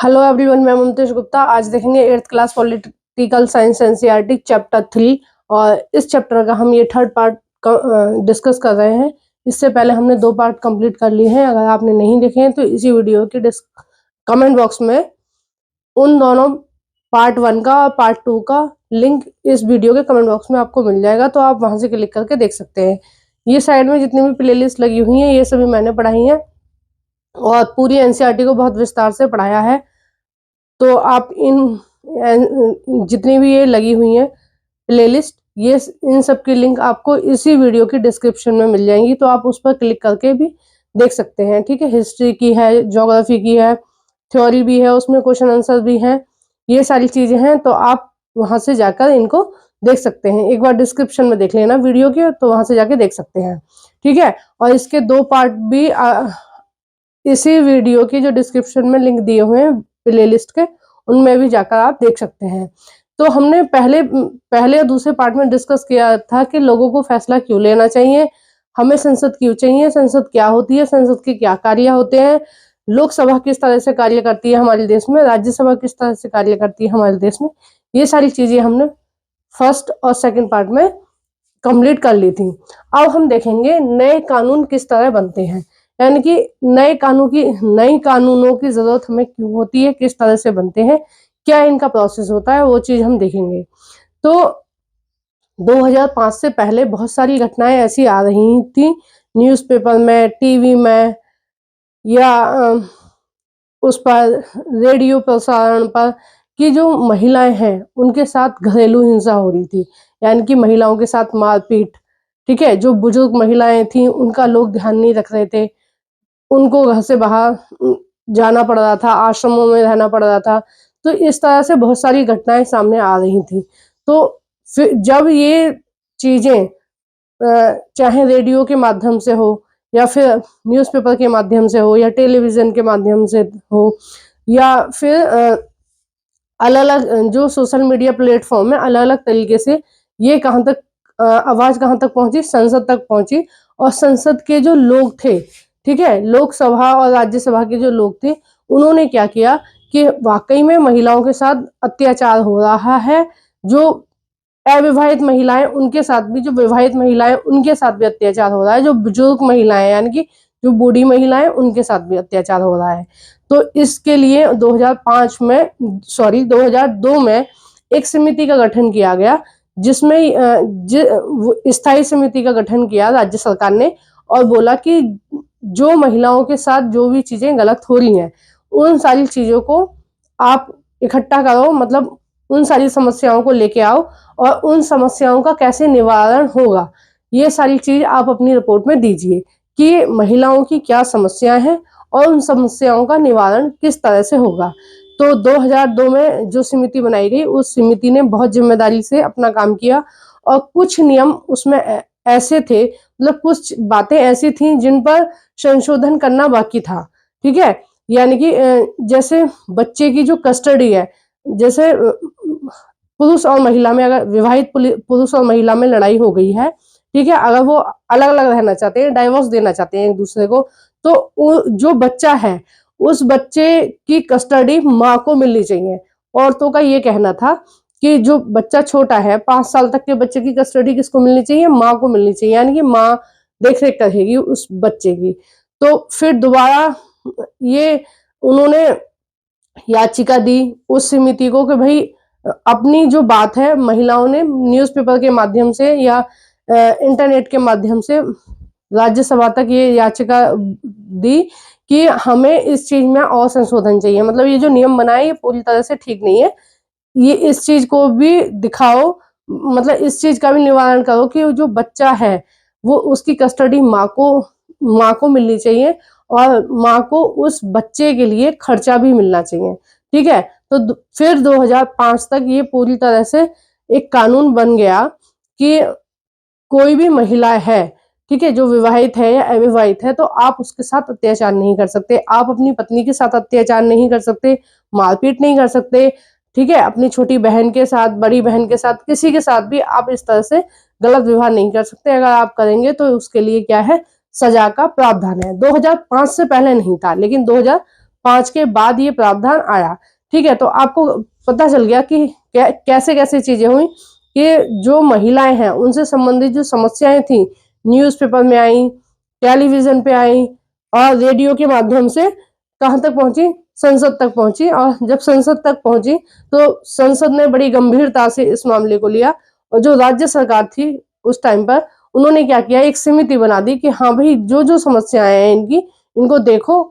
Hello everyone, मैं ममतेश गुप्ता। आज देखेंगे 8th class political science NCERT chapter 3 और इस चैप्टर का हम ये थर्ड पार्ट डिस्कस कर रहे हैं। इससे पहले हमने 2 पार्ट कंप्लीट कर लिए हैं। अगर आपने नहीं देखे हैं तो इसी वीडियो के कमेंट बॉक्स में उन दोनों पार्ट 1 का और पार्ट 2 का लिंक इस वीडियो के कमेंट बॉक्स में आपको मिल जाएगा, तो आप वहां से क्लिक करके देख सकते हैं। ये साइड में जितनी भी प्लेलिस्ट लगी हुई हैं ये सभी मैंने पढ़ाई हैं और पूरी एनसीईआरटी को बहुत विस्तार से पढ़ाया है। तो आप जितनी भी ये लगी हुई है प्लेलिस्ट, ये इन सब की लिंक आपको इसी वीडियो की डिस्क्रिप्शन में मिल जाएंगी, तो आप उस पर क्लिक करके भी देख सकते हैं। ठीक है, हिस्ट्री की है, ज्योग्राफी की है, थ्योरी भी है, उसमें क्वेश्चन आंसर भी हैं, ये सारी चीजें हैं। तो आप वहां से जाकर इनको देख सकते हैं। एक बार डिस्क्रिप्शन में देख लेना वीडियो के, तो वहां से जाके देख सकते हैं। ठीक है, और इसके 2 पार्ट भी इसी वीडियो की जो डिस्क्रिप्शन में लिंक दिए हुए हैं प्लेलिस्ट के, उनमें भी जाकर आप देख सकते हैं। तो हमने पहले और दूसरे पार्ट में डिस्कस किया था कि लोगों को फैसला क्यों लेना चाहिए, हमें संसद क्यों चाहिए, संसद क्या होती है, संसद के क्या कार्य होते हैं, लोकसभा किस तरह से कार्य करती है हमारे देश में, राज्यसभा किस तरह से कार्य करती है हमारे देश में। ये सारी चीजें हमने फर्स्ट और सेकंड पार्ट में कंप्लीट कर ली थी। अब हम देखेंगे नए कानून किस तरह बनते हैं, यानी कि नए कानूनों की जरूरत हमें क्यों होती है, किस तरह से बनते हैं, क्या इनका प्रोसेस होता है, वो चीज हम देखेंगे। तो 2005 से पहले बहुत सारी घटनाएं ऐसी आ रही थी न्यूज़पेपर में, टीवी में, या उस पर रेडियो प्रसारण पर, कि जो महिलाएं हैं उनके साथ घरेलू हिंसा हो रही थी, यानी कि महिलाओं के साथ मारपीट। ठीक है, जो बुजुर्ग महिलाएं थी उनका लोग ध्यान नहीं रख रहे थे, उनको घर से बाहर जाना पड़ रहा था, आश्रमों में रहना पड़ रहा था। तो इस तरह से बहुत सारी घटनाएं सामने आ रही थी। तो फिर जब ये चीजें चाहे रेडियो के माध्यम से हो, या फिर न्यूज़पेपर के माध्यम से हो, या टेलीविजन के माध्यम से हो, या फिर अलग अलग जो सोशल मीडिया प्लेटफॉर्म है, अलग अलग तरीके से ये कहाँ तक आवाज कहाँ तक पहुंची, संसद तक पहुंची। और संसद के जो लोग थे, ठीक है, लोकसभा और राज्यसभा के जो लोग थे, उन्होंने क्या किया कि वाकई में महिलाओं के साथ अत्याचार हो रहा है। जो अविवाहित महिलाएं उनके साथ भी, जो विवाहित महिलाएं उनके साथ भी अत्याचार हो रहा है, जो बुजुर्ग महिलाएं यानी कि जो बूढ़ी महिलाएं उनके साथ भी अत्याचार हो रहा है। तो इसके लिए 2002 में एक समिति का गठन किया गया, जिसमें स्थायी समिति का गठन किया राज्य सरकार ने, और बोला कि जो महिलाओं के साथ जो भी चीजें गलत हो रही हैं उन सारी चीजों को आप इकट्ठा करो, मतलब उन सारी समस्याओं को लेके आओ, और उन समस्याओं का कैसे निवारण होगा ये सारी चीज आप अपनी रिपोर्ट में दीजिए कि महिलाओं की क्या समस्याएं हैं और उन समस्याओं का निवारण किस तरह से होगा। तो 2002 में जो समिति बनाई गई, उस समिति ने बहुत जिम्मेदारी से अपना काम किया, और कुछ नियम उसमें ऐसे थे, मतलब कुछ बातें ऐसी थी जिन पर संशोधन करना बाकी था। ठीक है, यानी कि जैसे बच्चे की जो कस्टडी है, जैसे पुरुष और महिला में, अगर विवाहित पुरुष और महिला में लड़ाई हो गई है, ठीक है, अगर वो अलग अलग रहना चाहते हैं, डाइवोर्स देना चाहते हैं एक दूसरे को, तो जो बच्चा है उस बच्चे की कस्टडी माँ को मिलनी चाहिए। औरतों का ये कहना था कि जो बच्चा छोटा है, 5 साल तक के बच्चे की कस्टडी किसको मिलनी चाहिए, माँ को मिलनी चाहिए, यानी कि माँ देख रेख करेगी उस बच्चे की। तो फिर दोबारा ये उन्होंने याचिका दी उस समिति को कि भाई अपनी जो बात है, महिलाओं ने न्यूज़पेपर के माध्यम से या इंटरनेट के माध्यम से राज्यसभा तक ये याचिका दी कि हमें इस चीज में और संशोधन चाहिए, मतलब ये जो नियम बनाए ये पूरी तरह से ठीक नहीं है, ये इस चीज को भी दिखाओ, मतलब इस चीज का भी निवारण करो कि जो बच्चा है वो उसकी कस्टडी माँ को मिलनी चाहिए, और माँ को उस बच्चे के लिए खर्चा भी मिलना चाहिए। ठीक है, तो फिर 2005 तक ये पूरी तरह से एक कानून बन गया कि कोई भी महिला है, ठीक है, जो विवाहित है या अविवाहित है, तो आप उसके साथ अत्याचार नहीं कर सकते, आप अपनी पत्नी के साथ अत्याचार नहीं कर सकते, मारपीट नहीं कर सकते। ठीक है, अपनी छोटी बहन के साथ, बड़ी बहन के साथ, किसी के साथ भी आप इस तरह से गलत व्यवहार नहीं कर सकते। अगर आप करेंगे तो उसके लिए क्या है, सजा का प्रावधान है। 2005 से पहले नहीं था, लेकिन 2005 के बाद ये प्रावधान आया। ठीक है, तो आपको पता चल गया कि कैसे कैसे चीजें हुई कि जो महिलाएं हैं उनसे संबंधित जो समस्याएं थी न्यूज़पेपर में आई, टेलीविजन पे आई और रेडियो के माध्यम से कहाँ तक पहुंची, संसद तक पहुंची। और जब संसद तक पहुंची तो संसद ने बड़ी गंभीरता से इस मामले को लिया और जो राज्य सरकार थी उस टाइम पर उन्होंने क्या किया, एक समिति बना दी कि हाँ भाई जो जो समस्याएं हैं इनकी, इनको देखो।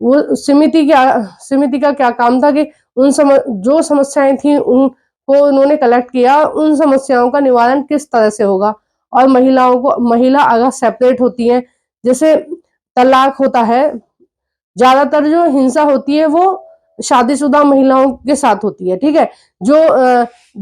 वो समिति का क्या काम था कि जो समस्याएं थी उनको उन्होंने कलेक्ट किया, उन समस्याओं का निवारण किस तरह से होगा। और महिला अगर सेपरेट होती है, जैसे तलाक होता है, ज्यादातर जो हिंसा होती है वो शादीशुदा महिलाओं के साथ होती है। ठीक है, जो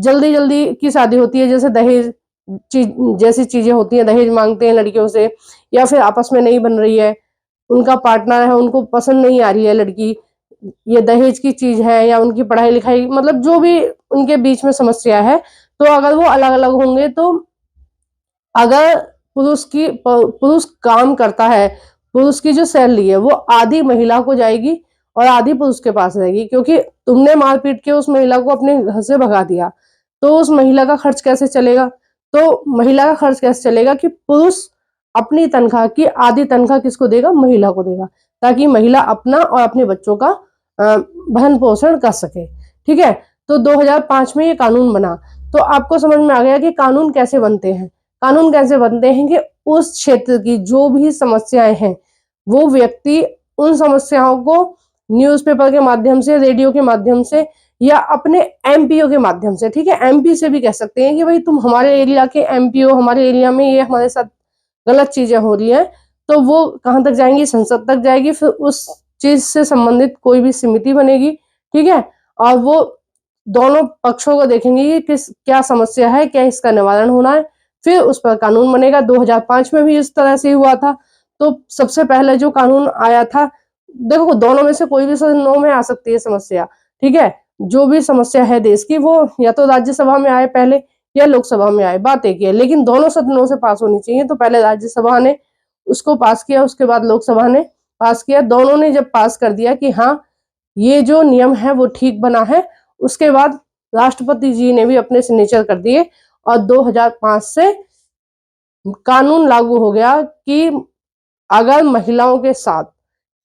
जल्दी जल्दी की शादी होती है, जैसे दहेज जैसी चीजें होती हैं, दहेज मांगते हैं लड़कियों से, या फिर आपस में नहीं बन रही है, उनका पार्टनर है उनको पसंद नहीं आ रही है लड़की, ये दहेज की चीज है, या उनकी पढ़ाई लिखाई, मतलब जो भी उनके बीच में समस्या है, तो अगर वो अलग अलग होंगे तो अगर पुरुष काम करता है, पुरुष की जो सैलरी है वो आधी महिला को जाएगी और आधी पुरुष के पास रहेगी, क्योंकि तुमने मारपीट के उस महिला को अपने घर से भगा दिया, तो उस महिला का खर्च कैसे चलेगा। तो महिला का खर्च कैसे चलेगा कि पुरुष अपनी तनख्वाह की आधी तनख्वाह किसको देगा, महिला को देगा, ताकि महिला अपना और अपने बच्चों का भरण पोषण कर सके। ठीक है, तो 2005 में ये कानून बना। तो आपको समझ में आ गया कि कानून कैसे बनते हैं। कानून कैसे बनते हैं कि उस क्षेत्र की जो भी समस्याएं हैं वो व्यक्ति उन समस्याओं को न्यूज़पेपर के माध्यम से, रेडियो के माध्यम से, या अपने एमपीओ के माध्यम से, ठीक है, एमपी से भी कह सकते हैं कि भाई तुम हमारे एरिया के एमपीओ, हमारे एरिया में ये हमारे साथ गलत चीजें हो रही हैं, तो वो कहाँ तक जाएंगी, संसद तक जाएगी, फिर उस चीज से संबंधित कोई भी समिति बनेगी। ठीक है, और वो दोनों पक्षों को देखेंगे कि क्या समस्या है, क्या इसका निवारण होना है, फिर उस पर कानून बनेगा। 2005 में भी इस तरह से हुआ था। तो सबसे पहले जो कानून आया था, देखो दोनों में से कोई भी सदनों में आ सकती है समस्या। ठीक है, जो भी समस्या है देश की वो या तो राज्यसभा में आए पहले या लोकसभा में आए, बात एक ही है, लेकिन दोनों सदनों से पास होनी चाहिए। तो पहले राज्यसभा ने उसको पास किया, उसके बाद लोकसभा ने पास किया। दोनों ने जब पास कर दिया कि हाँ ये जो नियम है वो ठीक बना है, उसके बाद राष्ट्रपति जी ने भी अपने सिग्नेचर कर दिए और 2005 से कानून लागू हो गया कि अगर महिलाओं के साथ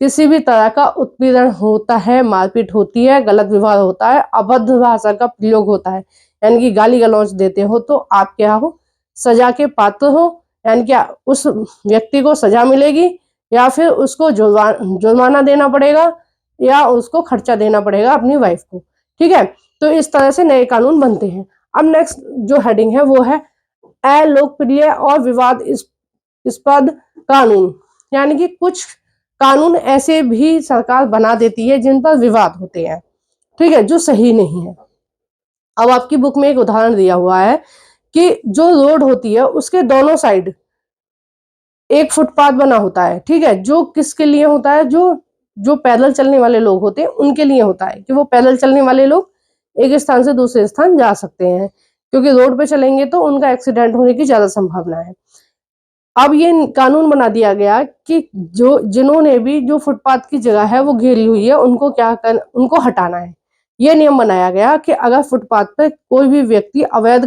किसी भी तरह का उत्पीड़न होता है, मारपीट होती है, गलत व्यवहार होता है, अभद्र भाषा का प्रयोग होता है, यानी कि गाली गलौज देते हो, तो आप क्या हो, सजा के पात्र हो। यानी क्या उस व्यक्ति को सजा मिलेगी या फिर उसको जुर्माना देना पड़ेगा या उसको खर्चा देना पड़ेगा अपनी वाइफ को। ठीक है, तो इस तरह से नए कानून बनते हैं। अब नेक्स्ट जो हेडिंग है वो है अलोकप्रिय और विवादास्पद कानून, यानी कि कुछ कानून ऐसे भी सरकार बना देती है जिन पर विवाद होते हैं, ठीक है, जो सही नहीं है। अब आपकी बुक में एक उदाहरण दिया हुआ है कि जो रोड होती है उसके दोनों साइड एक फुटपाथ बना होता है। ठीक है, जो किसके लिए होता है, जो पैदल चलने वाले लोग होते हैं उनके लिए होता है, कि वो पैदल चलने वाले लोग एक स्थान से दूसरे स्थान जा सकते हैं, क्योंकि रोड पे चलेंगे तो उनका एक्सीडेंट होने की ज्यादा संभावना है। अब ये कानून बना दिया गया कि जिन्होंने भी जो फुटपाथ की जगह है वो घेरी हुई है उनको हटाना है। ये नियम बनाया गया कि अगर फुटपाथ पे कोई भी व्यक्ति अवैध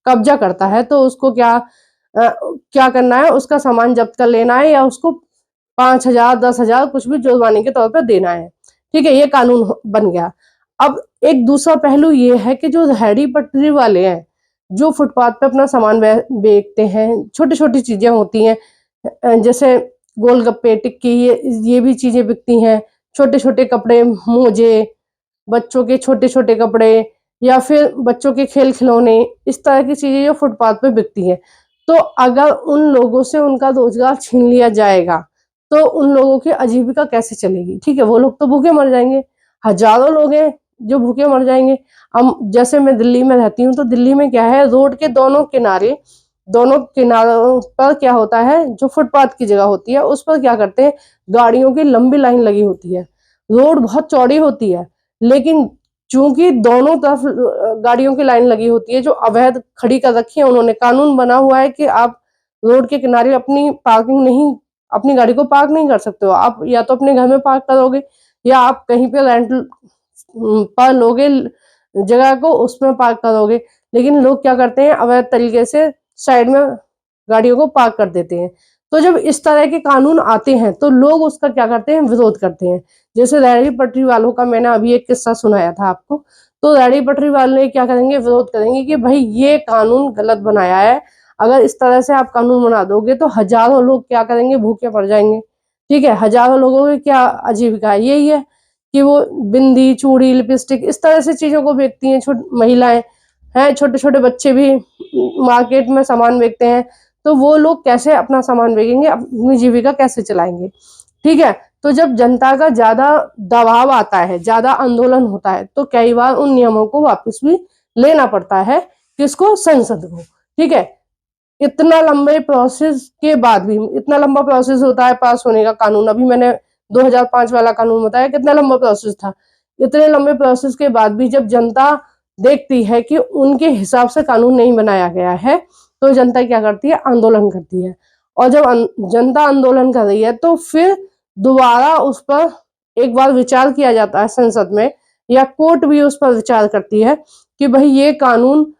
कब्जा करता है तो उसको क्या करना है, उसका सामान जब्त कर लेना है या उसको 5,000 10,000 कुछ भी जुर्माने के तौर पर देना है। ठीक है, ये कानून बन गया। अब एक दूसरा पहलू ये है कि जो रेहड़ी पटरी वाले हैं, जो फुटपाथ पे अपना सामान बेचते हैं, छोटी छोटी चीजें होती हैं, जैसे गोलगप्पे, टिक्की, ये भी चीजें बिकती हैं, छोटे छोटे कपड़े, मोजे, बच्चों के छोटे छोटे कपड़े या फिर बच्चों के खेल खिलौने, इस तरह की चीजें जो फुटपाथ पे बिकती हैं, तो अगर उन लोगों से उनका रोजगार छीन लिया जाएगा तो उन लोगों की आजीविका कैसे चलेगी। ठीक है, वो लोग तो भूखे मर जाएंगे, हजारों लोग हैं जो भूखे मर जाएंगे। अब जैसे मैं दिल्ली में रहती हूँ, तो दिल्ली में क्या है, रोड के दोनों किनारों पर क्या होता है, जो फुटपाथ की जगह होती है उस पर क्या करते हैं, गाड़ियों की लंबी लाइन लगी होती है, रोड बहुत चौड़ी होती है, लेकिन चूंकि दोनों तरफ गाड़ियों की लाइन लगी होती है जो अवैध खड़ी कर रखी है उन्होंने, कानून बना हुआ है कि आप रोड के किनारे अपनी गाड़ी को पार्क नहीं कर सकते हो, आप या तो अपने घर में पार्क करोगे या आप कहीं पे रेंट पर लोगे जगह को, उसमें पार्क करोगे। लेकिन लोग क्या करते हैं, अवैध तरीके से साइड में गाड़ियों को पार्क कर देते हैं। तो जब इस तरह के कानून आते हैं तो लोग उसका क्या करते हैं, विरोध करते हैं। जैसे रेहड़ी पटरी वालों का मैंने अभी एक किस्सा सुनाया था आपको। तो रेहड़ी पटरी वाले क्या करेंगे, विरोध करेंगे कि भाई ये कानून गलत बनाया है, अगर इस तरह से आप कानून बना दोगे तो हजारों लोग क्या करेंगे, भूखे पड़ जाएंगे। ठीक है, हजारों लोगों की क्या आजीविका यही है कि वो बिंदी, चूड़ी, लिपस्टिक इस तरह से चीजों को बेचती हैं। महिलाएं हैं, छोटे छोटे बच्चे भी मार्केट में सामान बेचते हैं। तो वो लोग कैसे अपना सामान बेचेंगे, अपनी जीविका कैसे चलाएंगे। ठीक है, तो जब जनता का ज्यादा दबाव आता है, ज्यादा आंदोलन होता है, तो कई बार उन नियमों को वापस भी लेना पड़ता है, किसको, संसद को। ठीक है, इतना लंबे प्रोसेस के बाद भी, इतना लंबा प्रोसेस होता है पास होने का कानून। अभी मैंने 2005 वाला कानून बताया, कितना लंबा प्रोसेस था। इतने लंबे प्रोसेस के बाद भी जब जनता देखती है कि उनके हिसाब से कानून नहीं बनाया गया है, तो जनता क्या करती है, आंदोलन करती है। और जब जनता आंदोलन कर रही है तो फिर दोबारा उस पर एक बार विचार किया जाता है संसद में, या कोर्ट भी उस पर विचार करती है कि भाई ये कानून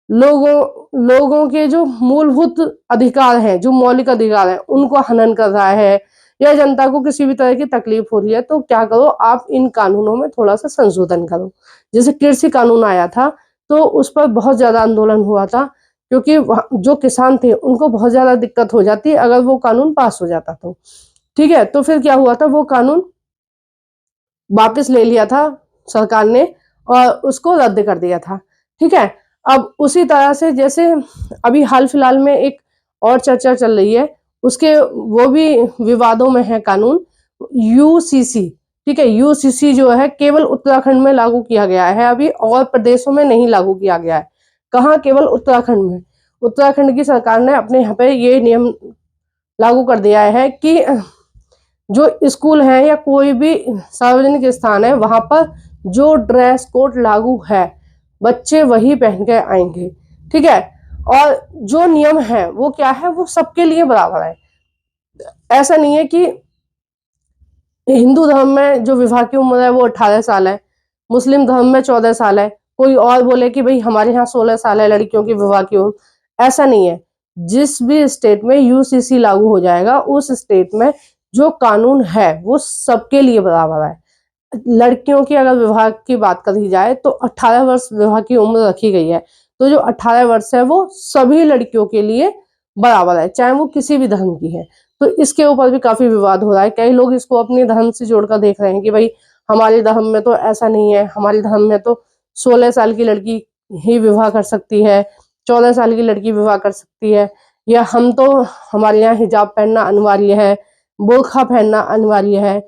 लोगों के जो मूलभूत अधिकार हैं, जो मौलिक अधिकार हैं, उनको हनन कर रहा है, या जनता को किसी भी तरह की तकलीफ हो रही है। तो क्या करो, आप इन कानूनों में थोड़ा सा संशोधन करो। जैसे कृषि कानून आया था, तो उस पर बहुत ज्यादा आंदोलन हुआ था, क्योंकि जो किसान थे उनको बहुत ज्यादा दिक्कत हो जाती अगर वो कानून पास हो जाता तो। ठीक है, तो फिर क्या हुआ था, वो कानून वापस ले लिया था सरकार ने और उसको रद्द कर दिया था। ठीक है, अब उसी तरह से जैसे अभी हाल फिलहाल में एक और चर्चा चल रही है, उसके वो भी विवादों में है कानून, यूसीसी। ठीक है, यूसीसी जो है केवल उत्तराखंड में लागू किया गया है अभी, और प्रदेशों में नहीं लागू किया गया है। कहाँ, केवल उत्तराखंड में। उत्तराखंड की सरकार ने अपने यहाँ पे ये नियम लागू कर दिया है कि जो स्कूल है या कोई भी सार्वजनिक स्थान है, वहां पर जो ड्रेस कोड लागू है, बच्चे वही पहन के आएंगे। ठीक है, और जो नियम है वो क्या है, वो सबके लिए बराबर है। ऐसा नहीं है कि हिंदू धर्म में जो विवाह की उम्र है वो 18 साल है, मुस्लिम धर्म में 14 साल है, कोई और बोले कि भाई हमारे यहाँ 16 साल है लड़कियों की विवाह की उम्र। ऐसा नहीं है, जिस भी स्टेट में यूसीसी लागू हो जाएगा, उस स्टेट में जो कानून है वो सबके लिए बराबर है। लड़कियों की अगर विवाह की बात करी जाए तो 18 वर्ष विवाह की उम्र रखी गई है। तो जो 18 वर्ष है वो सभी लड़कियों के लिए बराबर है, चाहे वो किसी भी धर्म की है। तो इसके ऊपर भी काफी विवाद हो रहा है। कई लोग इसको अपने धर्म से जोड़कर देख रहे हैं कि भाई हमारे धर्म में तो ऐसा नहीं है, हमारे धर्म में तो 16 साल की लड़की ही विवाह कर सकती है, 14 साल की लड़की विवाह कर सकती है, या हम तो, हमारे यहाँ हिजाब पहनना अनिवार्य है, बुर्खा पहनना अनिवार्य है।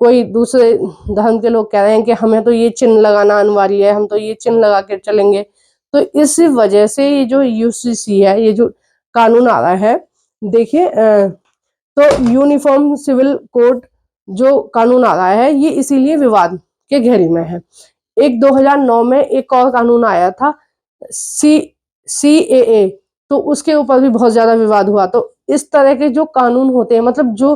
कोई दूसरे धर्म के लोग कह रहे हैं कि हमें तो ये चिन्ह लगाना अनिवार्य है, हम तो ये चिन्ह लगा के चलेंगे। तो इस वजह से ये जो यूसीसी है, ये जो कानून आ रहा है, देखिए तो यूनिफॉर्म सिविल कोड जो कानून आ रहा है, ये इसीलिए विवाद के घेरे में है। एक 2009 में एक और कानून आया था, CAA, तो उसके ऊपर भी बहुत ज्यादा विवाद हुआ। तो इस तरह के जो कानून होते हैं, मतलब जो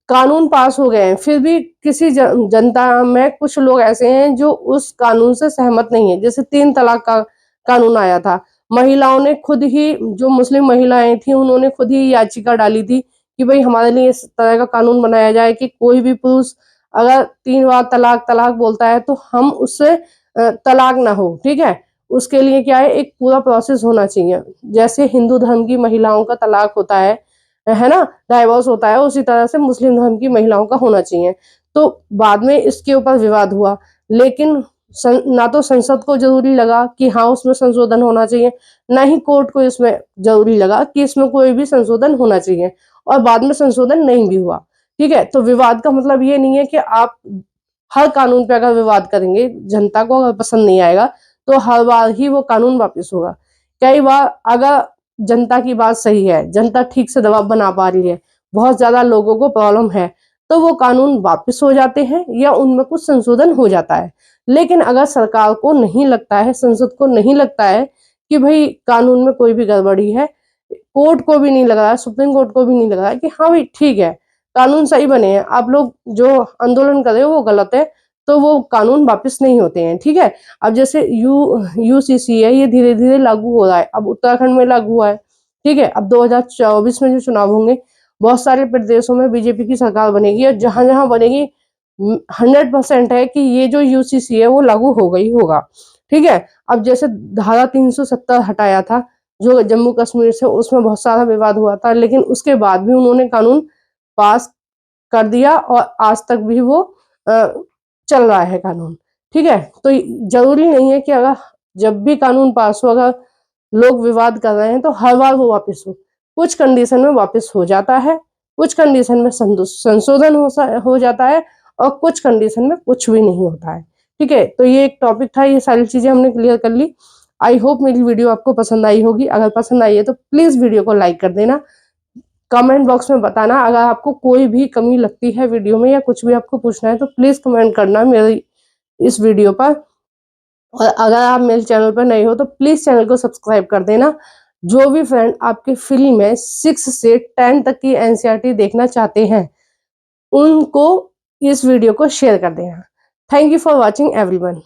कानून पास हो गए हैं, फिर भी किसी जनता में कुछ लोग ऐसे हैं जो उस कानून से सहमत नहीं है। जैसे 3 तलाक का कानून आया था, महिलाओं ने खुद ही, जो मुस्लिम महिलाएं थी उन्होंने खुद ही याचिका डाली थी कि भाई हमारे लिए इस तरह का कानून बनाया जाए कि कोई भी पुरुष अगर 3 बार तलाक तलाक बोलता है तो हम उससे तलाक ना हो। ठीक है, उसके लिए क्या है, एक पूरा प्रोसेस होना चाहिए। जैसे हिंदू धर्म की महिलाओं का तलाक होता है ना, डाइवोर्स होता है, उसी तरह से मुस्लिम धर्म की महिलाओं का होना चाहिए। तो बाद में इसके ऊपर विवाद हुआ, लेकिन ना तो संसद को जरूरी लगा कि हाँ उसमें संशोधन होना चाहिए, ना ही कोर्ट को इसमें जरूरी लगा कि इसमें कोई भी संशोधन होना चाहिए, और बाद में संशोधन नहीं भी हुआ। ठीक है, तो विवाद का मतलब ये नहीं है कि आप हर कानून पे अगर विवाद करेंगे, जनता को अगर पसंद नहीं आएगा तो हर बार ही वो कानून वापस होगा। कई बार अगर जनता की बात सही है, जनता ठीक से दबाव बना पा रही है, बहुत ज्यादा लोगों को प्रॉब्लम है, तो वो कानून वापस हो जाते हैं या उनमें कुछ संशोधन हो जाता है। लेकिन अगर सरकार को नहीं लगता है, संसद को नहीं लगता है कि भाई कानून में कोई भी गड़बड़ी है, कोर्ट को भी नहीं लग रहा है, सुप्रीम कोर्ट को भी नहीं लग रहा है कि हाँ भाई ठीक है, कानून सही बने हैं, आप लोग जो आंदोलन कर रहे हो वो गलत है, तो वो कानून वापस नहीं होते हैं, ठीक है। अब जैसे यूसीसी है, ये धीरे धीरे लागू हो रहा है, अब उत्तराखंड में लागू हुआ है, ठीक है। अब 2024 में जो चुनाव होंगे, बहुत सारे प्रदेशों में बीजेपी की सरकार बनेगी, और जहां जहां बनेगी 100% है कि ये जो यूसीसी है वो लागू हो गई होगा, ठीक है। अब जैसे धारा 370 हटाया था जो जम्मू कश्मीर से, उसमें बहुत सारा विवाद हुआ था, लेकिन उसके बाद भी उन्होंने कानून पास कर दिया और आज तक भी वो चल रहा है कानून, ठीक है। तो जरूरी नहीं है कि अगर जब भी कानून पास हो, अगर लोग विवाद कर रहे हैं तो हर बार वो वापस हो, कुछ कंडीशन में वापस हो जाता है, कुछ कंडीशन में संशोधन हो जाता है, और कुछ कंडीशन में कुछ भी नहीं होता है, ठीक है। तो ये एक टॉपिक था, ये सारी चीजें हमने क्लियर कर ली। आई होप मेरी वीडियो आपको पसंद आई होगी, अगर पसंद आई है तो प्लीज वीडियो को लाइक कर देना, कमेंट बॉक्स में बताना अगर आपको कोई भी कमी लगती है वीडियो में, या कुछ भी आपको पूछना है तो प्लीज कमेंट करना मेरी इस वीडियो पर। और अगर आप मेरे चैनल पर नए हो तो प्लीज चैनल को सब्सक्राइब कर देना। जो भी फ्रेंड आपके फील्ड में 6 से 10 तक की एनसीईआरटी देखना चाहते हैं, उनको इस वीडियो को शेयर कर देना। Thank you for watching everyone.